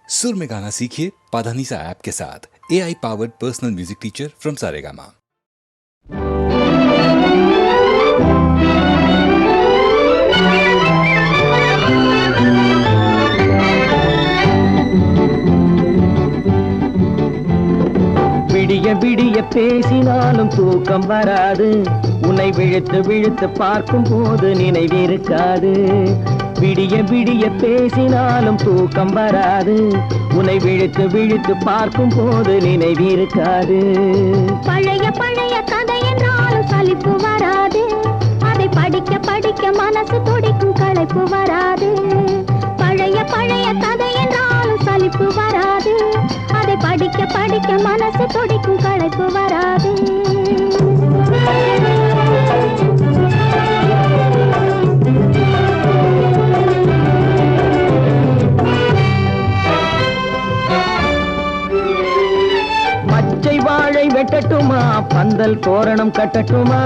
सुर में गाना सीखिए पाधानीसा ऐप के साथ। AI powered personal music teacher from Saregama. விடிய விடிய பேசினாலும் தூக்கம் வராது, உன்னை விழித்து விழித்து பார்க்கும் போது நினைவிருக்காது. விடிய விடிய பேசினாலும் தூக்கம் வராது, உன்னை விழித்து விழித்து பார்க்கும் போது நினைவிருக்காது. பழைய பழைய கதை என்றாலும் சலிப்பு வராது, அதை படிக்க படிக்க மனசு துடிக்கும் களைப்பு வராது. பழைய பழைய கதை என்றாலும் சலிப்பு வராது, அதை படிக்க படிக்க மனசு துடிக்கும் களைப்பு வராது. மச்சை வாழை வெட்டட்டுமா, பந்தல் தோரணம் கட்டட்டுமா,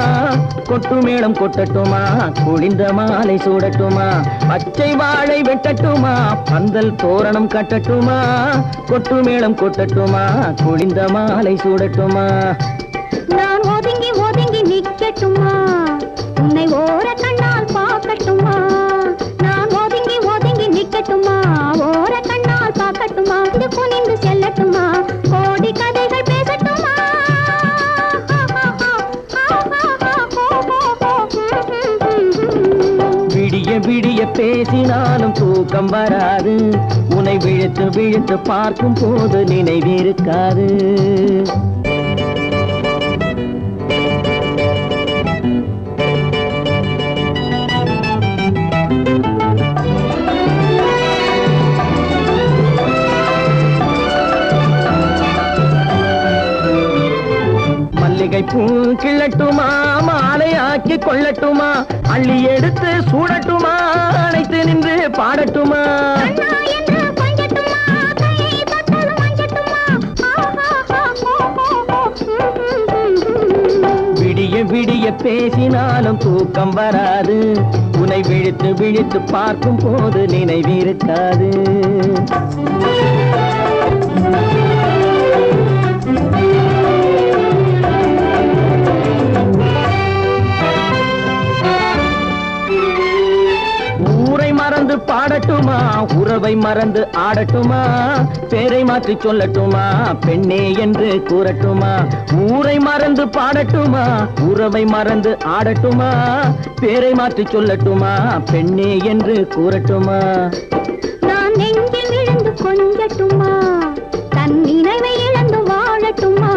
கொட்டு மேளம் கொட்டட்டுமா, குளிந்த மாலை சூடட்டுமா. பச்சை வாழை வெட்டட்டுமா, பந்தல் தோரணம் கட்டட்டுமா, கொட்டு மேளம் கொட்டட்டுமா, குளிந்த மாலை சூடட்டுமா. நான் ஒதுங்கி ஒதுங்கி நிக்கட்டுமா, உன்னை ஓர கண்ணால் பார்க்கட்டுமா. நான் ஒதுங்கி ஒதுங்கி நிக்கட்டுமா, ஓர கண்ணால் பார்க்கட்டுமா. இது குனிந்து செல்லட்டுமா, கோடி கதைகள் பேசட்டுமா. விடிய விடிய பேசினாலும் தூக்கம் வராது, உன்னை விழித்து விழித்து பார்க்கும் போது நினைவிருக்காது. மல்லிகை பூ கிள்ளட்டுமா, மாலையாக்கி கொள்ளட்டுமா, அள்ளி எடுத்து சூடட்டுமா, அணைத்து நின்று பாடட்டுமா. விடிய விடிய பேசினாலும் தூக்கம் வராது, உன்னை விழித்து விழித்து பார்க்கும் போது நினைவிருக்காது. மறந்து பாடட்டுமா, உறவை மறந்து ஆடட்டுமா, பேரை மாற்றி சொல்லட்டுமா, பெண்ணே என்று கூறட்டுமா. ஊரை மறந்து பாடட்டுமா, உறவை மறந்து ஆடட்டுமா, பேரை மாற்றி சொல்லட்டுமா, பெண்ணே என்று கூறட்டுமா. நான் நெஞ்சில் விழுந்து கொஞ்சட்டுமா, தன் நினைவை இழந்து வாழட்டுமா.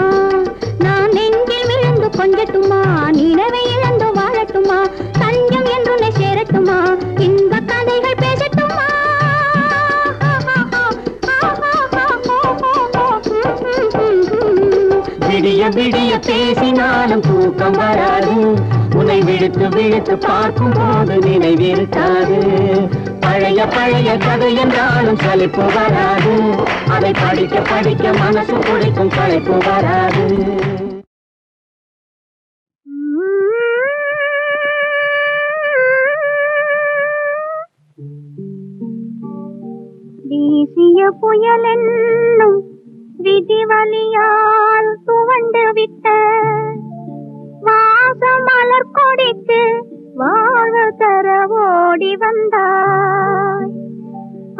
நான் நெஞ்சில் விழுந்து கொஞ்சட்டுமா, நினைவை இழந்து வாழட்டுமா. தஞ்சம் என்று சேரட்டுமா, இன்ப கதைகள் பேசட்டுமா. விடிய விடிய பேசினாலும் தூக்கம் வராது, உன்னை விழித்து விழித்து பார்க்கும் போது நினைவிருக்காது. பழைய பழைய கதை என்றாலும் சலிப்பு வராது, அதை படிக்க படிக்க மனசு துடிக்கும் களைப்பு வராது. வீசிய புயல் என்னும் விதிவலியால் துவண்டு விட்ட வாசமலர் கொடிக்கு வாழ தர ஓடி வந்தாய்.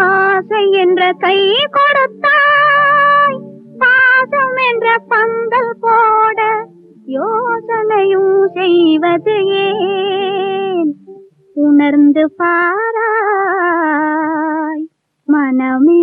ஆசை என்ற கை கொடுத்தாய், பாசம் என்ற பந்தல் போட யோசனையும் செய்வது ஏன்? உணர்ந்து பாராய் மனமே.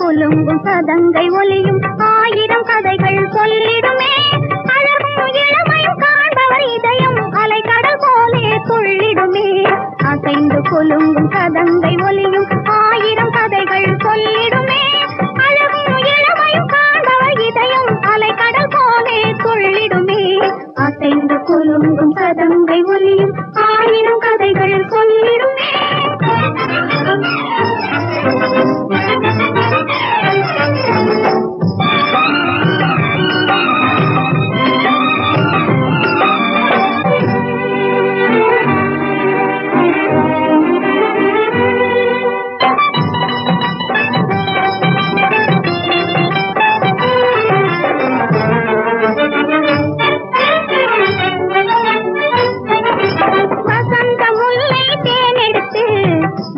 குலுங்கும் சதங்கை ஒலியும் ஆயிரம் கதைகள் சொல்லிடுமே. அழகும் இளமையும் காண்பவர் இதயம் அலைக்கடல் துள்ளிடுமே அசைந்து குலுங்கும் கதங்கை ஒலியும் ஆயிரம் கதைகள் சொல்லிடுமே அழகும் இளமையும் காண்டவர் இதயம் அலைக்கடல் போலே துள்ளிடுமே அசைந்து குலுங்கும் கதங்கை ஒலியும் ஆயிரம் கதைகள் சொல்லிடுமே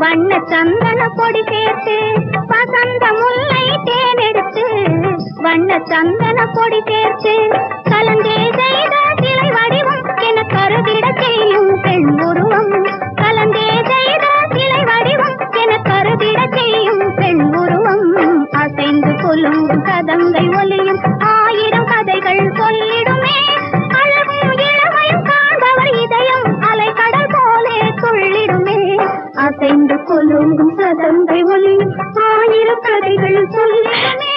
வண்ண சந்தன பொடி சேர்த்து வசந்த முல்லை தேனெடுத்து வண்ண சந்தன பொடி சேர்த்து கலந்தே செய்த சிலை வடிவம் என கருதிட செய்யும் பெண் உருவம் கலந்தே செய்த சிலை வடிவம் என கருதிட செய்யும் பெண் உருவம் அசைந்து கொலுங்கும் கதங்கை ஒலியும் ஆயிரம் கதைகள் சொல்லிடுமே அழகும் இளமையும் காண்பவர் இதயம் அலைக்கடல் போலே துள்ளிடுமே அசைந்து கொலுங்கும் சதங்கை ஒலியும் ஆயிரம் கதைகள் சொல்லிடுமே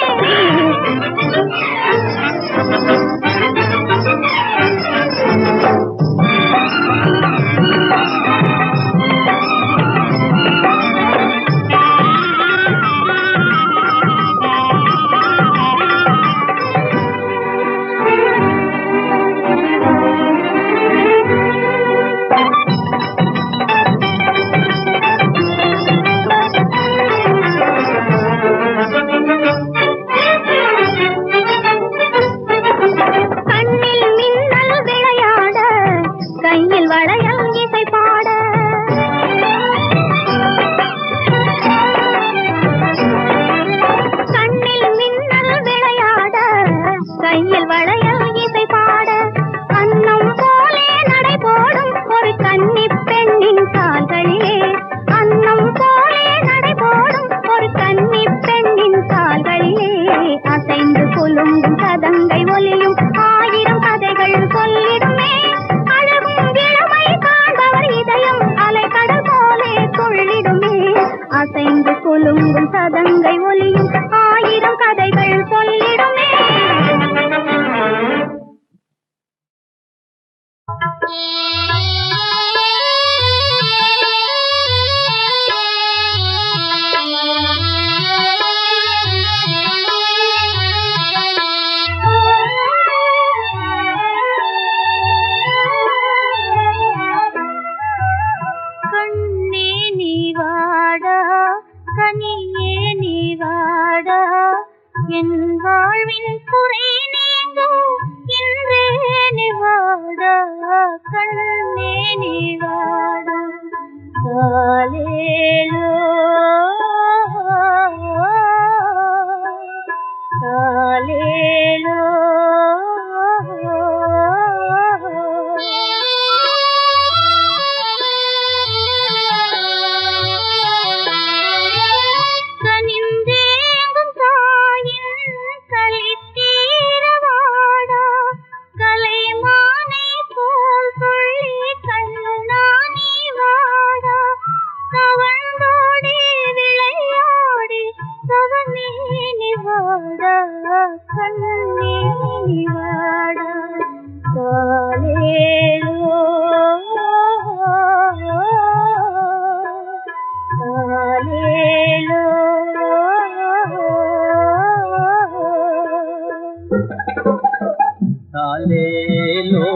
சதங்கை ஒலியும் ஆயிரம் கதைகள் சொல்லிடுமே கண்ணே நீ வாடா கனியே நீ வாடா என் வாழ்வின் குறை நீங்க இன்றே நீ வாடா கண்ணே நீ வாடா காலேலோ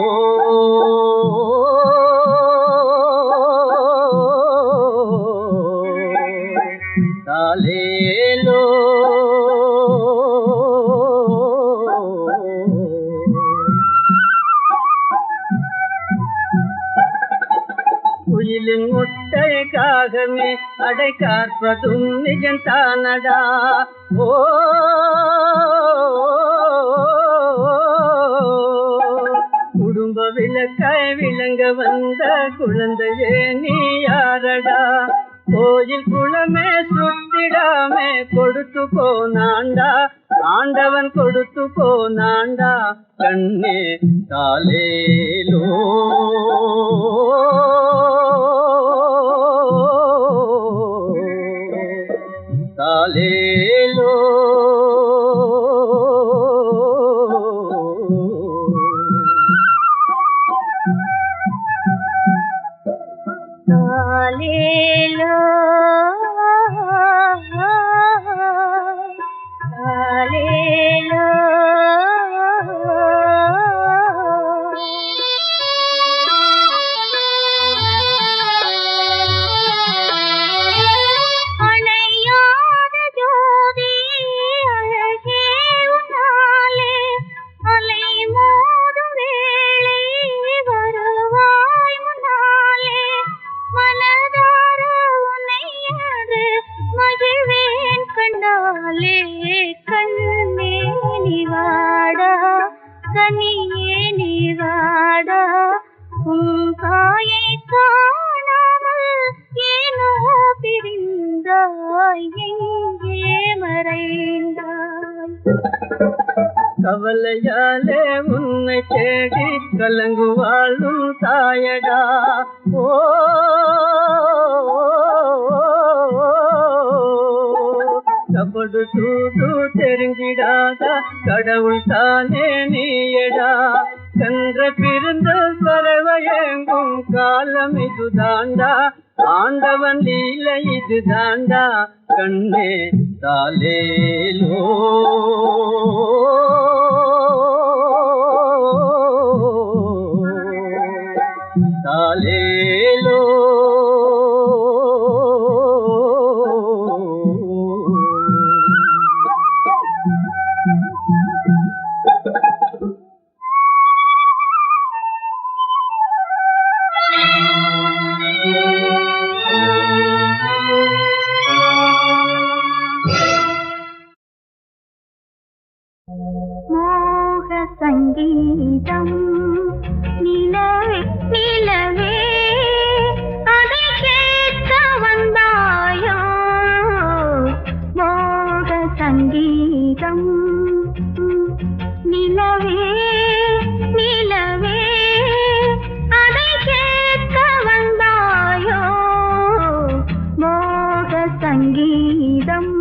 காலேலோ குயிலின் முட்டைக்காகவே அடை காற்பதும் நிஜந்தானடா ஓ குடும்ப விளக்காய் விளங்க வந்த குழந்தையே நீ யாரடா கோயில் குளமே சுத்திடாமே கொடுத்து போனாண்டா ஆண்டவன் கொடுத்து போனாண்டா கண்ணே தாலேலோ ஆலேலோ ஆலேலோ அணையாத ஜோதி அழகே உன்னாலே அலை மோதும் வேளை வருவாய் முன்னாலே மனதார உன்னையாது மகிழ்வேன் கண்டாலே கண்ணே நிவாடா கனியே நிவாடா உன் தாயை காணாமல் ஏனோ பிரிந்தாய் எங்கே மறைந்தாய் கவலையாலே உன்னை தேடி கலங்குவாளும் தாயடா ஓ கபடு தூது தெரிஞ்சிடாத கடவுள் தானே நீயடா சென்ற பிறந்த பறவையெங்கும் காலம் இது தாண்டா ஆண்டவன் லீலை இது தாண்டா கண்ணே தாலேலோ தாலேலோ மோக சங்கீதம் நிலவே நிலவே அதை கேட்க வந்தாயோ மோக சங்கீதம் நிலவே நிலவே அதை கேட்க வந்தாயோ மோக சங்கீதம்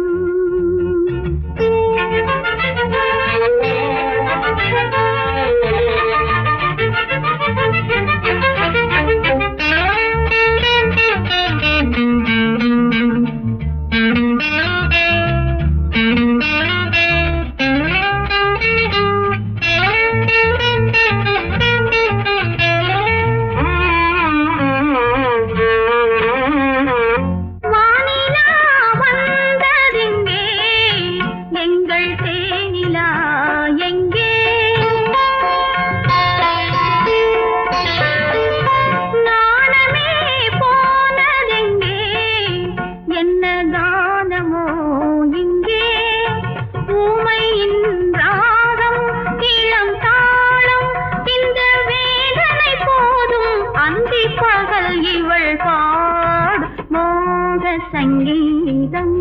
சங்கீதம்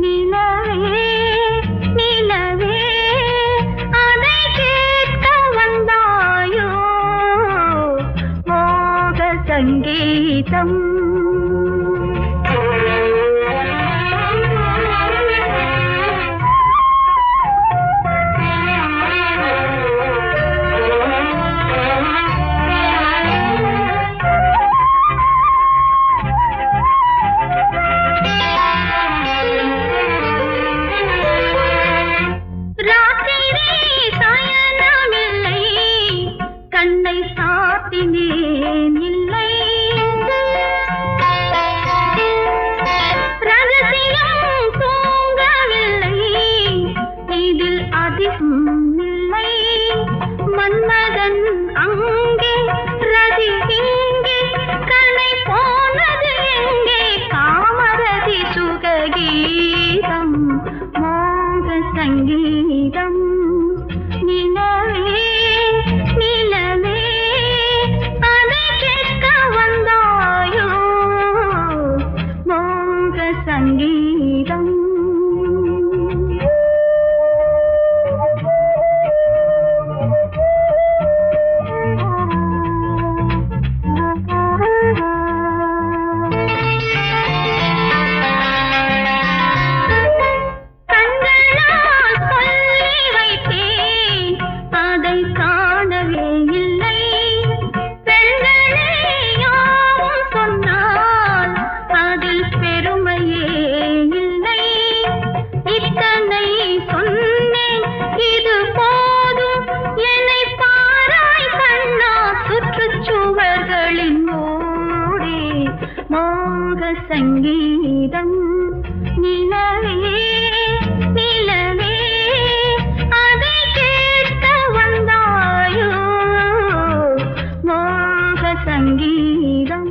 நிலவே நிலவே அதை கேட்க வந்தாயோ மோக சங்கீதம் கண்ணை சாத்தினேன் இல்லை மோக சங்கீதம் நிலவே நிலவே அதை கேட்க வந்தாயோ மோக சங்கீதம்.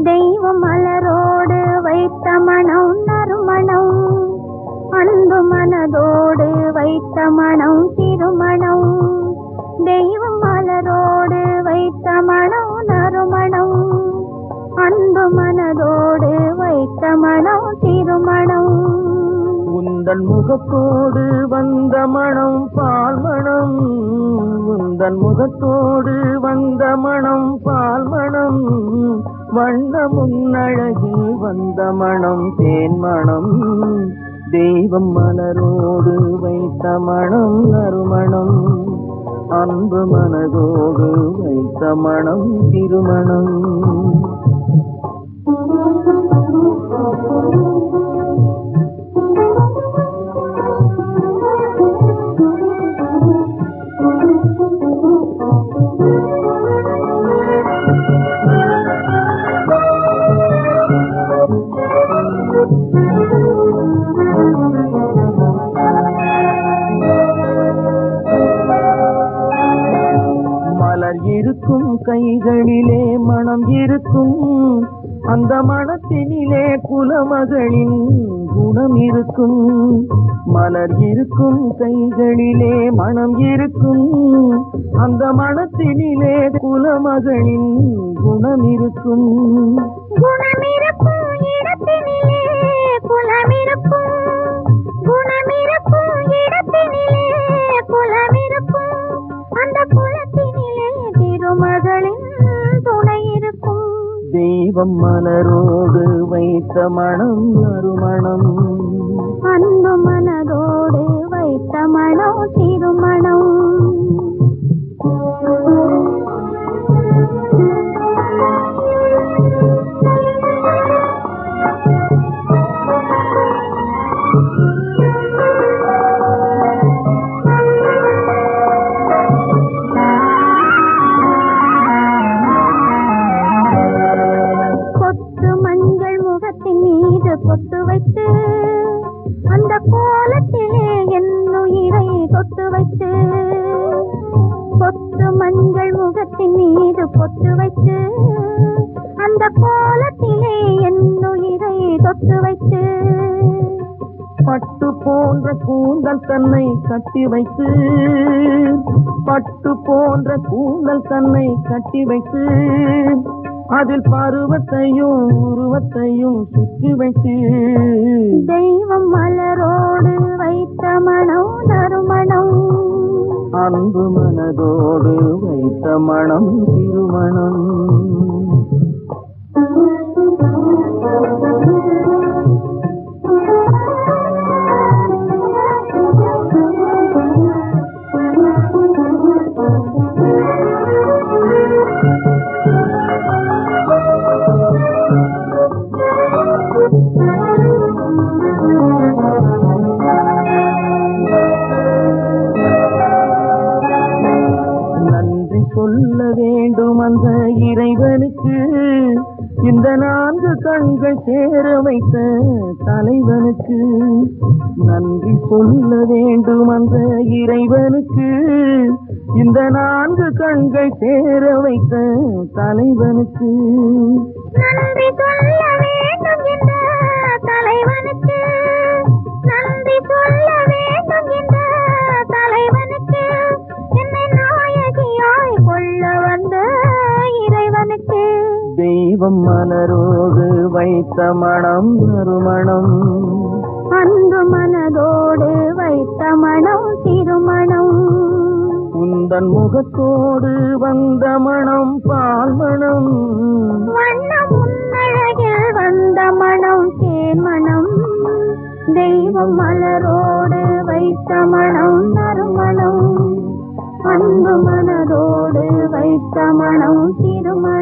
தெய்வம் மலரோடு வைத்த மனம் நறுமணம், அன்பு மனதோடு வைத்த மனம் திருமணம். தெய்வம் மலரோடு வைத்த மனம் நறுமணம், அன்பு மனதோடு வைத்த மனம் திருமணம். உந்தன் முகத்தோடு வந்த மனம் பால் மணம், உந்தன் முகத்தோடு வந்த மனம் பால் மணம். வண்ண முன்னழகில் வந்த மனம் தேன் மணம். தெய்வம் மலரோடு வைத்த மனம் நறுமணம், அன்பு மனதோடு வைத்த மனம் திருமணம். மலர் இருக்கும் கைகளிலே மனம் இருக்கும், அந்த மனத்தினிலே குலமகளின் குணம் இருக்கும். மலர் இருக்கும் கைகளிலே மனம் இருக்கும், அந்த மனத்தினிலே குலமகளின் குணம் இருக்கும். குணமிருக்கும் இடத்தினிலே குலமிருக்கும், குணமிருக்கும் இடத்தினிலே குலமிருக்கும், அந்த குலத்தினிலே திருமகளின் துணை இருக்கும். தெய்வம் மலரோடு வைத்த மனம் நறுமணம், அன்பு மனதோடு வைத்த மனம் திருமணம். பொட்டு மஞ்சள் முகத்தின் மீது பொட்டு வைத்து, அந்த கோலத்திலே என்னுயிரை தொட்டு வைத்து. பொட்டு மஞ்சள் முகத்தின் மீது பொட்டு வைத்து, அந்த கோலத்திலே என்னுயிரை தொட்டு வைத்து. பட்டு போன்ற கூந்தல் தன்னை கட்டி வைத்து, பட்டு போன்ற கூந்தல் தன்னை கட்டி வைத்து, அதில் பருவத்தையும் உருவத்தையும் சுற்றி வைத்து. தெய்வம் மலரோடு வைத்த மனம் நறுமணம், அன்பு மனதோடு வைத்த மனம் திருமணம். நன்றி சொல்ல வேண்டும் அந்த இறைவனுக்கு, இந்த 4 கண்கள் சேர வைத்த தலைவனுக்கு. நன்றி சொல்ல வேண்டும் அந்த இறைவனுக்கு, இந்த 4 கண்கள் சேர வைத்த தலைவனுக்கு. நன்றி சொல்ல வேண்டும் இந்த தலைவனுக்கு, நன்றி சொல்ல வேண்டும் இந்த தலைவனுக்கு, என்னை நாயகியாய் கொள்ள வந்த இறைவனுக்கு. தெய்வம் மலரோடு வைத்த மனம் நறுமணம், அன்பு மனதோடு வைத்த மனம் திருமணம். உந்தன் முகத்தோடு வந்த மனம் பால் மணம், வண்ண முன்னழகில் வந்த தெய்வம் மலரோடு வைத்த மனம் நறுமணம் அன்பு மனதோடு வைத்த மனம் திருமணம்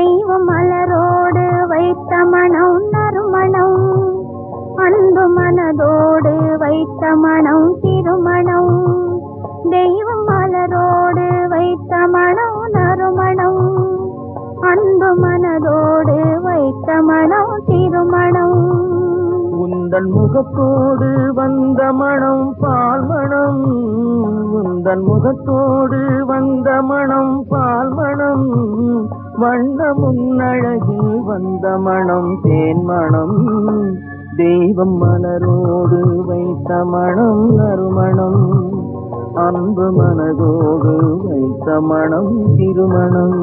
தெய்வம் மலரோடு வைத்த மனம் நறுமணம் அன்பு மனதோடு வைத்த மனம் திருமணம் தெய்வம் மலரோடு வைத்த மனம் நறுமணம் அன்பு மனதோடு வைத்த மனம் திருமணம் உந்தன் முகத்தோடு வந்த மனம் பால் மணம் உந்தன் முகத்தோடு வந்த மனம் பால் மணம் வண்ண முன்னழகில் வந்த மனம் தேன் மணம் தெய்வம் மலரோடு வைத்த மனம் நறுமணம் அன்பு மனதோடு வைத்த மனம் திருமணம்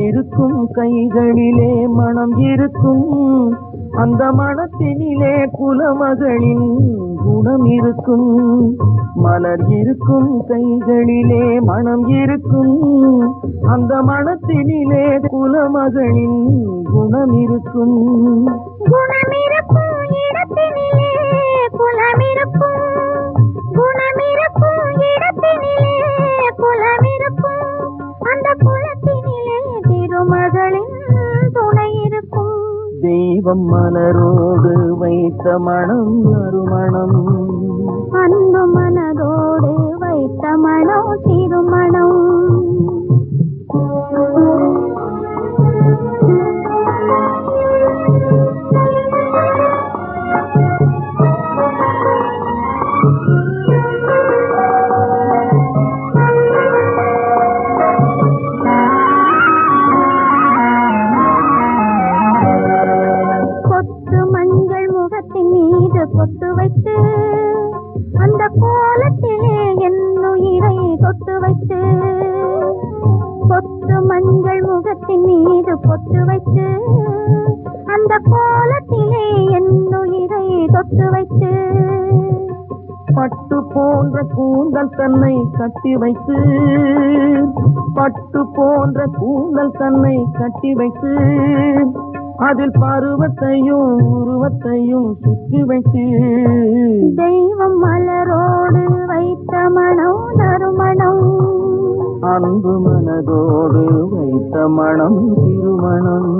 இருக்கும் கைகளிலே மனம் இருக்கும் அந்த மனத்தினிலே குலமகளின் குணம் இருக்கும் மலர் இருக்கும் கைகளிலே மனம் இருக்கும் அந்த மனத்தினிலே குலமகளின் குணம் இருக்கும் குணமிருக்கும் இடத்தினிலே குலமிருக்கும் குணமிருக்கும் இடத்தினிலே குலமிருக்கும் அந்த குலத்தினிலே திருமகளின் துணை இருக்கும் தெய்வம் மலரோடு வைத்த மனம் நறுமணம் அன்பு மனதோடு வைத்த மனம் திருமணம் பொட்டு வைத்து அந்த கோலத்திலே என்னுயிரை தொட்டு வைத்து பொட்டு மஞ்சள் முகத்தின் மீது பொட்டு வைத்து அந்த கோலத்திலே என்னுயிரை தொட்டு வைத்து பட்டு போன்ற கூந்தல் தன்னை கட்டி வைத்து பட்டு போன்ற கூந்தல் தன்னை கட்டி வைத்து அதில் பருவத்தையும் உருவத்தையும் சுற்றி வைத்து தெய்வம் மலரோடு வைத்த மனம் நறுமணம் அன்பு மனதோடு வைத்த மனம் திருமணம்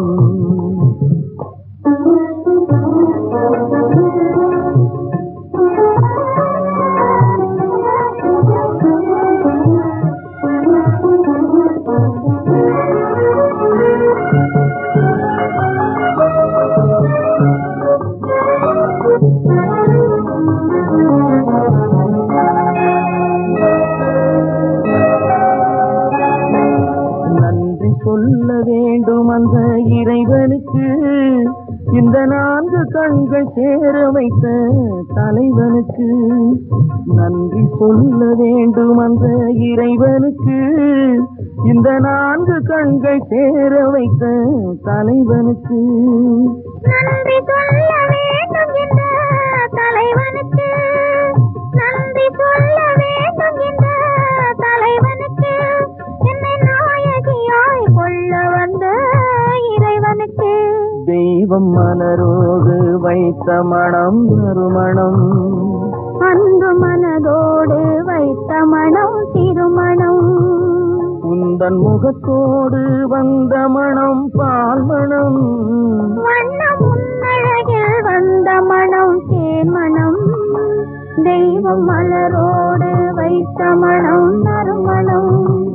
நன்றி சொல்ல வேண்டும் அந்த இறைவனுக்கு இந்த 4 கண்கள் சேர வைத்த தலைவனுக்கு நன்றி சொல்ல வேண்டும் அந்த இறைவனுக்கு இந்த 4 கண்கள் சேர வைத்த தலைவனுக்கு நன்றி சொல்ல வேண்டும் இந்த தலைவனுக்கு நன்றி சொல்ல வேண்டும் இந்த தலைவனுக்கு என்னை நாயகியாய் கொள்ள வந்த இறைவனுக்கு தெய்வம் மலரோடு வைத்த மனம் நறுமணம் அன்பு மனதோடு வைத்த மனம் திருமணம் உந்தன் முகத்தோடு வந்த மனம் பால் மணம் வண்ண முன்னழகில் வந்த மனம் தேன் மனம் தெய்வம் மலரோடு வைத்த மனம் நறுமணம்,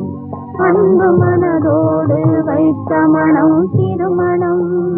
அன்பு மனதோடு வைத்த மனம் திருமணம்.